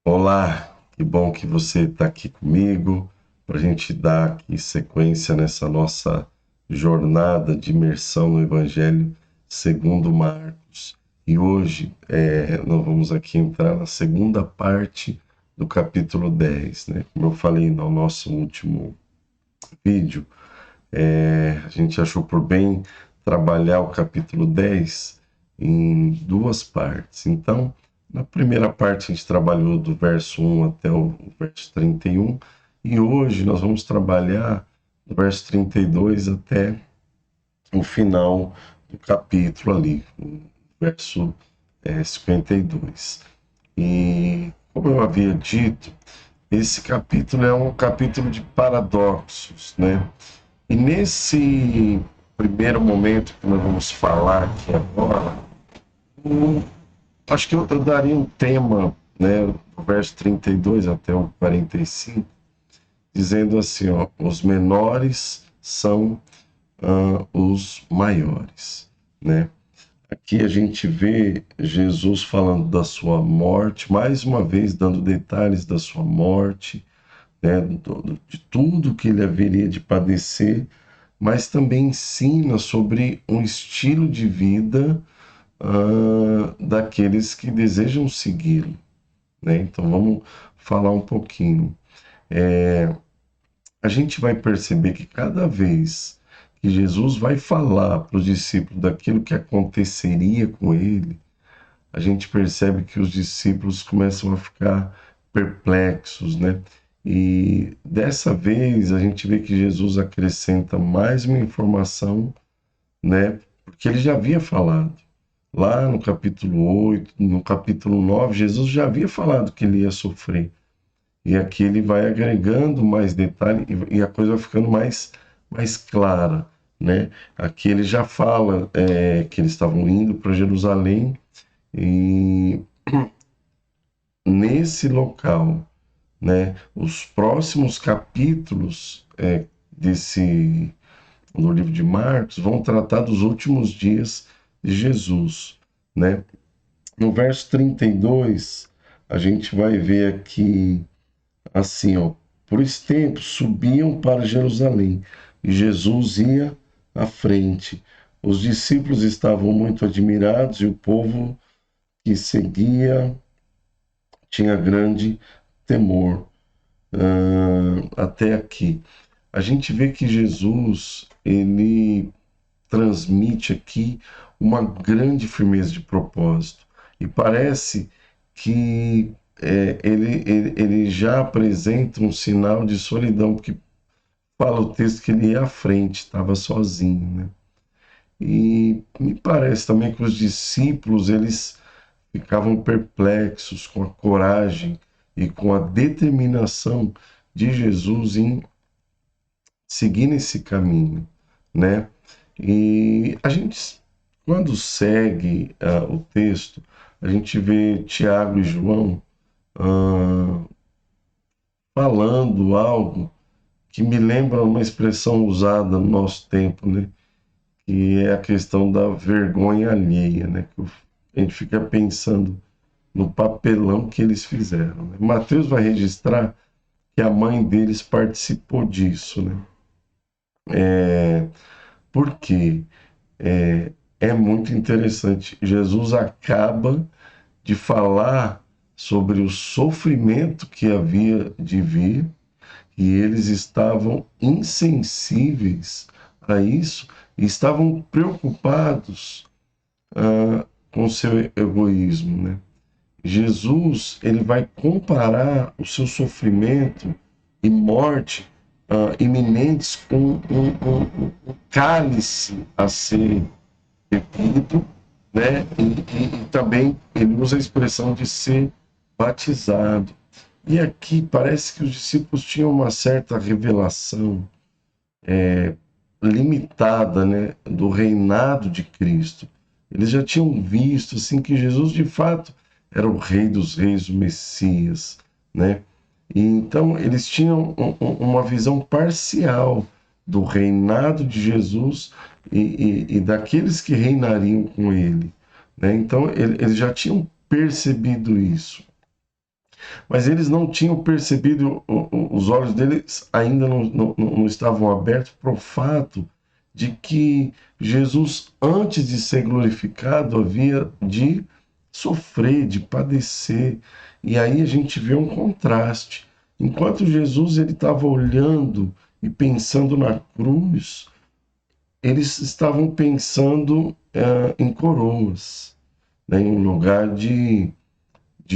Olá, que bom que você está aqui comigo para a gente dar aqui sequência nessa nossa jornada de imersão no Evangelho segundo Marcos. E hoje nós vamos aqui entrar na segunda parte do capítulo 10, né? Como eu falei no nosso último vídeo, a gente achou por bem trabalhar o capítulo 10 em duas partes. Então, na primeira parte a gente trabalhou do verso 1 até o verso 31, e hoje nós vamos trabalhar do verso 32 até o final do capítulo ali, o verso 52. E como eu havia dito, esse capítulo é um capítulo de paradoxos, né? E nesse primeiro momento que nós vamos falar aqui agora, acho que eu daria um tema, né, do verso 32 até o 45, dizendo assim, ó, os menores são os maiores, né? Aqui a gente vê Jesus falando da sua morte, mais uma vez dando detalhes da sua morte, né, de tudo que ele haveria de padecer, mas também ensina sobre um estilo de vida daqueles que desejam segui-lo, né? Então vamos falar um pouquinho. A gente vai perceber que cada vez que Jesus vai falar para os discípulos daquilo que aconteceria com ele, a gente percebe que os discípulos começam a ficar perplexos, né? E dessa vez a gente vê que Jesus acrescenta mais uma informação, né? Porque ele já havia falado. Lá no capítulo 8, no capítulo 9, Jesus já havia falado que ele ia sofrer. E aqui ele vai agregando mais detalhe e a coisa vai ficando mais clara, né? Aqui ele já fala que eles estavam indo para Jerusalém e nesse local, né? Os próximos capítulos desse no livro de Marcos vão tratar dos últimos dias de Jesus, né? No verso 32, a gente vai ver aqui assim, ó, por esse tempo subiam para Jerusalém e Jesus ia à frente. Os discípulos estavam muito admirados e o povo que seguia tinha grande temor. Até aqui. A gente vê que Jesus, ele transmite aqui uma grande firmeza de propósito. E parece que ele já apresenta um sinal de solidão, porque fala o texto que ele ia à frente, estava sozinho, né? E me parece também que os discípulos, eles ficavam perplexos com a coragem e com a determinação de Jesus em seguir nesse caminho, né? E a gente, quando segue o texto, a gente vê Tiago e João ah, falando algo que me lembra uma expressão usada no nosso tempo, né? Que é a questão da vergonha alheia, né? Que a gente fica pensando no papelão que eles fizeram, né? Mateus vai registrar que a mãe deles participou disso, né? Porque é muito interessante. Jesus acaba de falar sobre o sofrimento que havia de vir e eles estavam insensíveis a isso e estavam preocupados com seu egoísmo, né? Jesus, ele vai comparar o seu sofrimento e morte iminentes com um cálice a ser bebido, né? E também ele usa a expressão de ser batizado. E aqui parece que os discípulos tinham uma certa revelação limitada, né, do reinado de Cristo. Eles já tinham visto assim que Jesus de fato era o Rei dos Reis, o Messias, né? E então eles tinham uma visão parcial do reinado de Jesus e daqueles que reinariam com ele, né? Então eles já tinham percebido isso. Mas eles não tinham percebido, os olhos deles ainda não estavam abertos para o fato de que Jesus, antes de ser glorificado, havia de sofrer, de padecer. E aí a gente vê um contraste. Enquanto Jesus ele estava olhando e pensando na cruz, eles estavam pensando em coroas, né, em um lugar de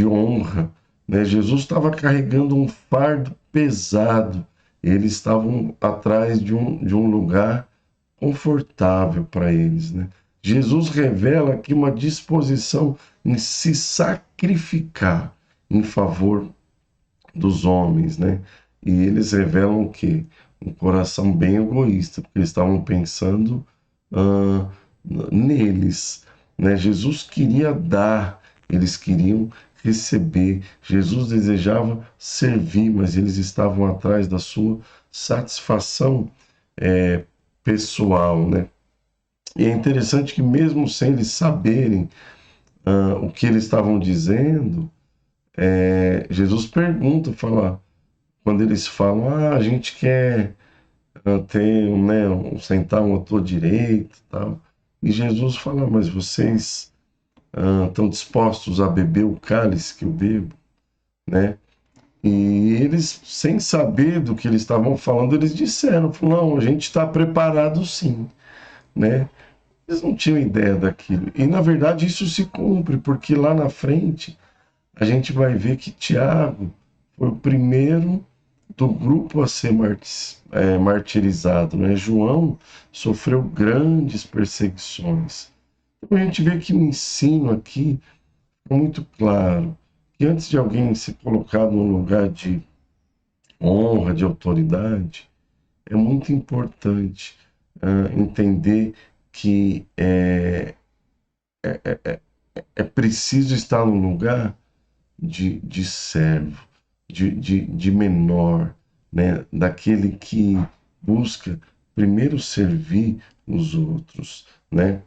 honra, né? Jesus estava carregando um fardo pesado, eles estavam atrás de um lugar confortável para eles, né? Jesus revela aqui uma disposição em se sacrificar em favor dos homens, né? E eles revelam o quê? Um coração bem egoísta, porque eles estavam pensando ah, neles, né? Jesus queria dar, eles queriam receber. Jesus desejava servir, mas eles estavam atrás da sua satisfação pessoal, né? E é interessante que mesmo sem eles saberem o que eles estavam dizendo, Jesus pergunta, fala, quando eles falam, a gente quer ter, né, sentar um à tua direita e tal. E Jesus fala, mas vocês estão dispostos a beber o cálice que eu bebo, né? E eles, sem saber do que eles estavam falando, eles disseram, não, a gente está preparado sim, né? Eles não tinham ideia daquilo. E na verdade isso se cumpre, porque lá na frente a gente vai ver que Tiago foi o primeiro do grupo a ser martirizado, né? João sofreu grandes perseguições. Então a gente vê que o ensino aqui é muito claro, que antes de alguém ser colocado num lugar de honra, de autoridade, é muito importante entender que é preciso estar num lugar de servo, de menor, né? Daquele que busca primeiro servir os outros, né?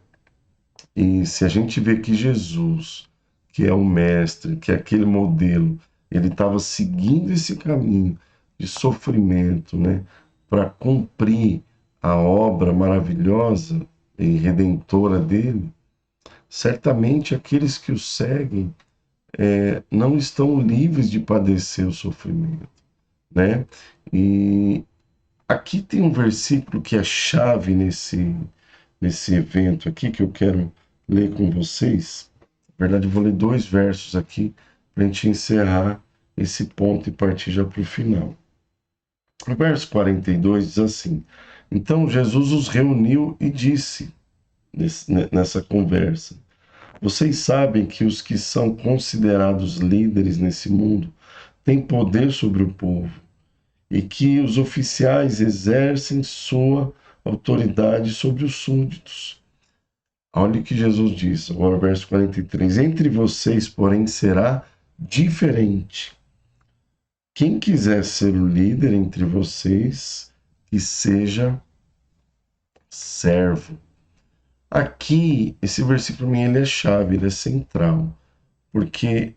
E se a gente vê que Jesus, que é o mestre, que é aquele modelo, ele estava seguindo esse caminho de sofrimento, né? Para cumprir a obra maravilhosa e redentora dele, certamente aqueles que o seguem não estão livres de padecer o sofrimento, né? E aqui tem um versículo que é chave nesse evento aqui que eu quero ler com vocês. Na verdade, eu vou ler 2 versos aqui para a gente encerrar esse ponto e partir já para o final. O verso 42 diz assim: Então Jesus os reuniu e disse nessa conversa: Vocês sabem que os que são considerados líderes nesse mundo têm poder sobre o povo e que os oficiais exercem sua autoridade sobre os súditos. Olha o que Jesus diz, agora verso 43. Entre vocês, porém, será diferente. Quem quiser ser o líder entre vocês, que seja servo. Aqui, esse versículo para mim ele é chave, ele é central, porque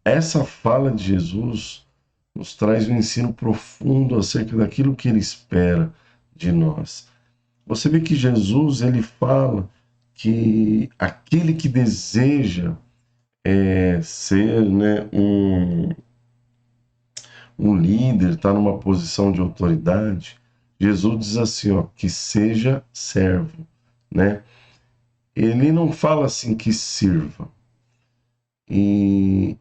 essa fala de Jesus nos traz um ensino profundo acerca daquilo que ele espera de nós. Você vê que Jesus ele fala que aquele que deseja ser, né, um líder, estar numa posição de autoridade, Jesus diz assim, ó, que seja servo, né? Ele não fala assim que sirva. E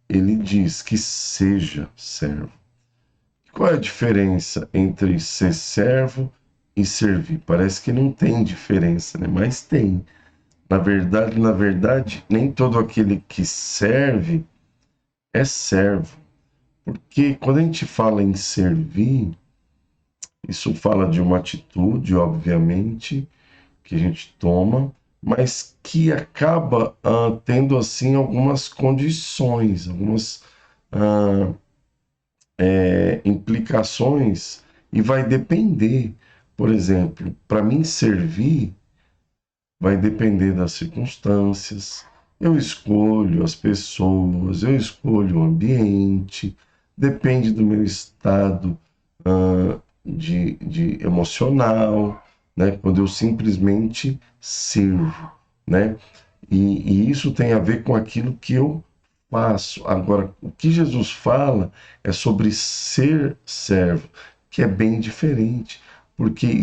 ele diz que seja servo. Qual é a diferença entre ser servo e servir? Parece que não tem diferença, né? Mas tem. Na verdade, nem todo aquele que serve é servo. Porque quando a gente fala em servir, isso fala de uma atitude, obviamente, que a gente toma, mas que acaba tendo assim algumas condições, algumas implicações e vai depender. Por exemplo, para mim servir vai depender das circunstâncias, Eu escolho as pessoas, eu escolho o ambiente, depende do meu estado de emocional, né? Quando eu simplesmente sirvo, né? E isso tem a ver com aquilo que eu faço. Agora, o que Jesus fala é sobre ser servo, que é bem diferente, porque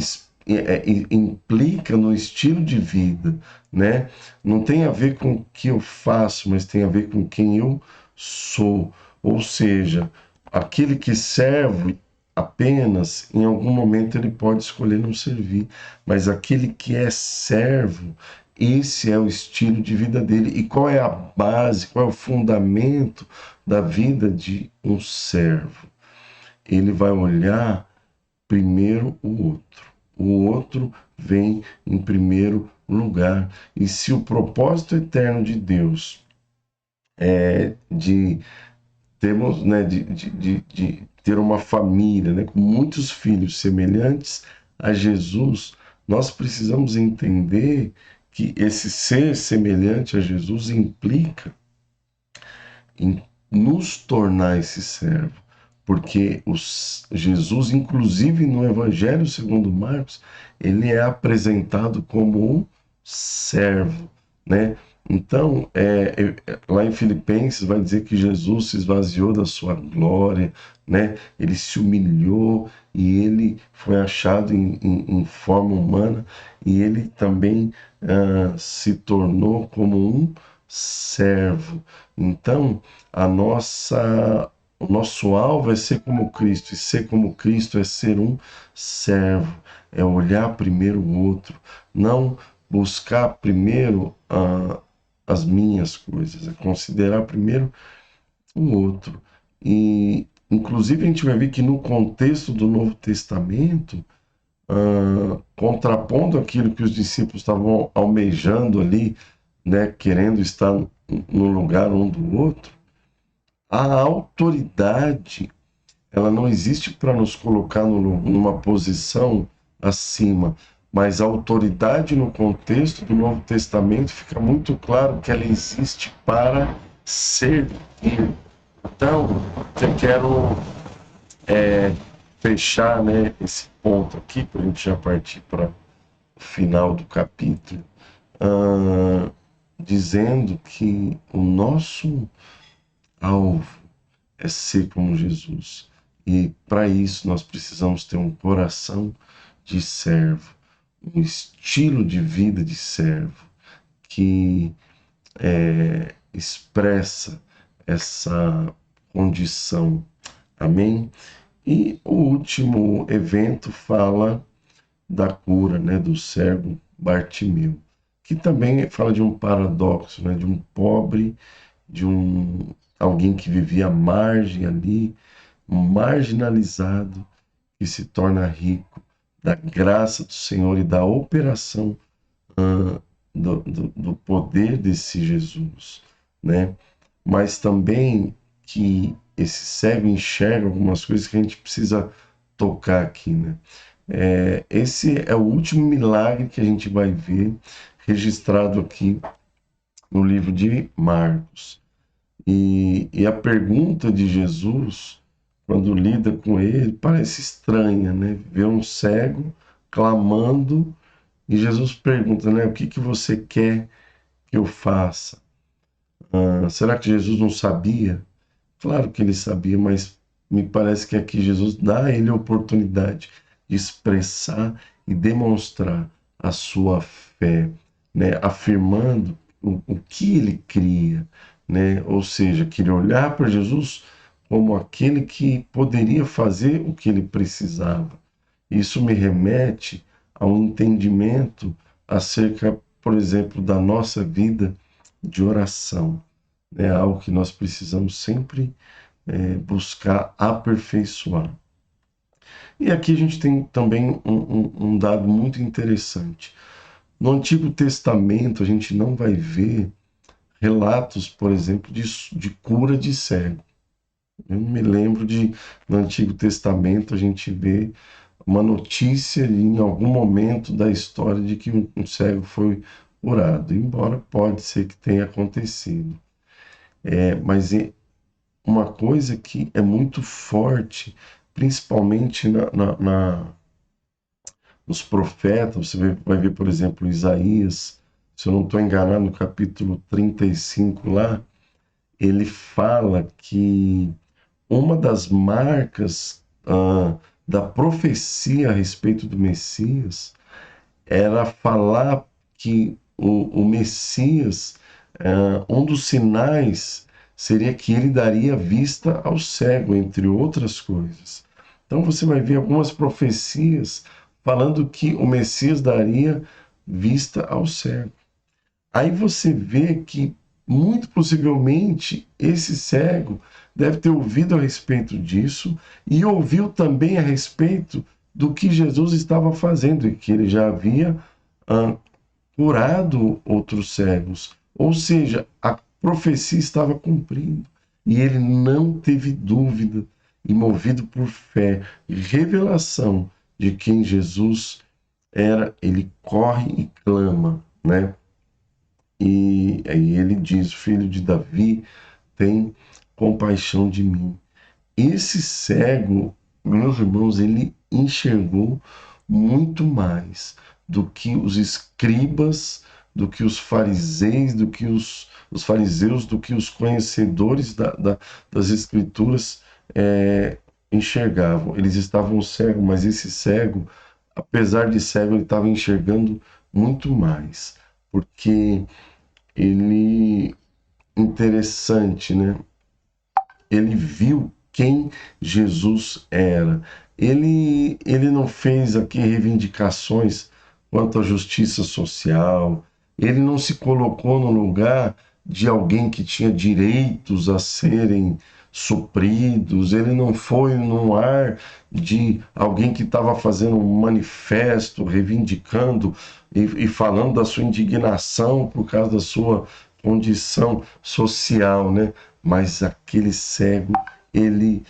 implica no estilo de vida, né? Não tem a ver com o que eu faço, mas tem a ver com quem eu sou. Ou seja, aquele que serve apenas, em algum momento ele pode escolher não servir, mas aquele que é servo, esse é o estilo de vida dele. E qual é a base, qual é o fundamento da vida de um servo? Ele vai olhar primeiro o outro. O outro vem em primeiro lugar. E se o propósito eterno de Deus é de termos, né, de ter uma família, né, com muitos filhos semelhantes a Jesus, nós precisamos entender que esse ser semelhante a Jesus implica em nos tornar esse servo, porque Jesus, inclusive no Evangelho segundo Marcos, ele é apresentado como um servo, né? Então, lá em Filipenses vai dizer que Jesus se esvaziou da sua glória, né? Ele se humilhou e ele foi achado em forma humana e ele também se tornou como um servo. Então, o nosso alvo é ser como Cristo, e ser como Cristo é ser um servo, é olhar primeiro o outro, não buscar primeiro as minhas coisas, é considerar primeiro o outro. E, inclusive, a gente vai ver que no contexto do Novo Testamento, contrapondo aquilo que os discípulos estavam almejando ali, né, querendo estar no lugar um do outro, a autoridade, ela não existe para nos colocar numa posição acima, mas a autoridade no contexto do Novo Testamento fica muito claro que ela existe para servir. Então, eu quero fechar, né, esse ponto aqui, para a gente já partir para o final do capítulo, dizendo que o nosso alvo é ser como Jesus. E para isso nós precisamos ter um coração de servo, um estilo de vida de servo que expressa essa condição. Amém? E o último evento fala da cura, né, do cego Bartimeu, que também fala de um paradoxo, né, de um pobre, de alguém que vivia à margem ali, marginalizado, que se torna rico da graça do Senhor e da operação do poder desse Jesus, né? Mas também que esse cego enxerga algumas coisas que a gente precisa tocar aqui, né? Esse é o último milagre que a gente vai ver registrado aqui no livro de Marcos. E a pergunta de Jesus, quando lida com ele, parece estranha, né? Ver um cego clamando e Jesus pergunta, né? O que que você quer que eu faça? Será que Jesus não sabia? Claro que ele sabia, mas me parece que aqui Jesus dá a ele a oportunidade de expressar e demonstrar a sua fé, né? Afirmando o que ele cria, né? Ou seja, que ele olhar para Jesus como aquele que poderia fazer o que ele precisava. Isso me remete a um entendimento acerca, por exemplo, da nossa vida de oração. É algo que nós precisamos sempre buscar aperfeiçoar. E aqui a gente tem também um dado muito interessante. No Antigo Testamento, a gente não vai ver relatos, por exemplo, de cura de cego. Eu não me lembro no Antigo Testamento, a gente vê uma notícia em algum momento da história de que um cego foi curado, embora pode ser que tenha acontecido. Mas uma coisa que é muito forte, principalmente nos profetas, vai ver, por exemplo, Isaías, se eu não estou enganado, no capítulo 35 lá, ele fala que uma das marcas da profecia a respeito do Messias era falar que o Messias, um dos sinais seria que ele daria vista ao cego, entre outras coisas. Então você vai ver algumas profecias falando que o Messias daria vista ao cego. Aí você vê que, muito possivelmente, esse cego deve ter ouvido a respeito disso e ouviu também a respeito do que Jesus estava fazendo e que ele já havia ah, curado outros cegos. Ou seja, a profecia estava cumprindo e ele não teve dúvida e, movido por fé e revelação de quem Jesus era, ele corre e clama, né? E aí ele diz: Filho de Davi, tem compaixão de mim. Esse cego, meus irmãos, ele enxergou muito mais do que os escribas, do que os fariseus, os fariseus, do que os conhecedores das escrituras enxergavam. Eles estavam cegos, mas esse cego, apesar de cego, ele estava enxergando muito mais, porque ele, interessante, né? Ele viu quem Jesus era. Ele não fez aqui reivindicações quanto à justiça social, ele não se colocou no lugar de alguém que tinha direitos a serem supridos, ele não foi num ar de alguém que estava fazendo um manifesto, reivindicando e falando da sua indignação por causa da sua condição social, né? Mas aquele cego, ele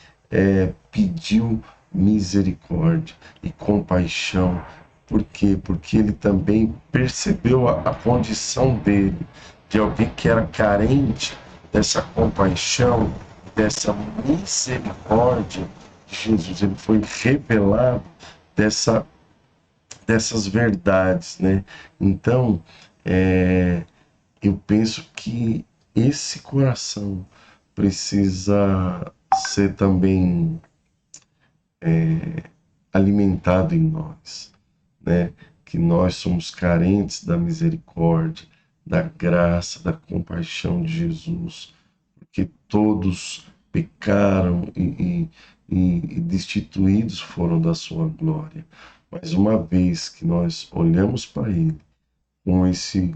pediu misericórdia e compaixão. Por quê? Porque ele também percebeu a condição dele, de alguém que era carente dessa compaixão, dessa misericórdia de Jesus. Ele foi revelado dessas verdades, né? Então, eu penso que esse coração precisa ser também alimentado em nós, né? Que nós somos carentes da misericórdia, da graça, da compaixão de Jesus, porque todos pecaram e destituídos foram da sua glória. Mas uma vez que nós olhamos para Ele com esse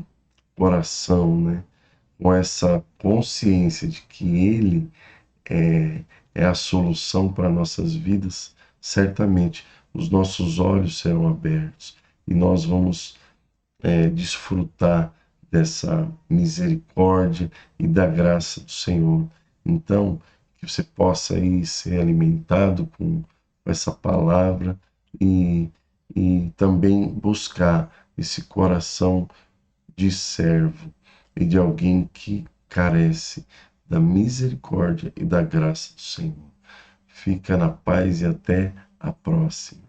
coração, né? Com essa consciência de que Ele é a solução para nossas vidas, certamente os nossos olhos serão abertos e nós vamos desfrutar dessa misericórdia e da graça do Senhor. Então, que você possa aí ser alimentado com essa palavra e também buscar esse coração de servo e de alguém que carece da misericórdia e da graça do Senhor. Fica na paz e até a próxima.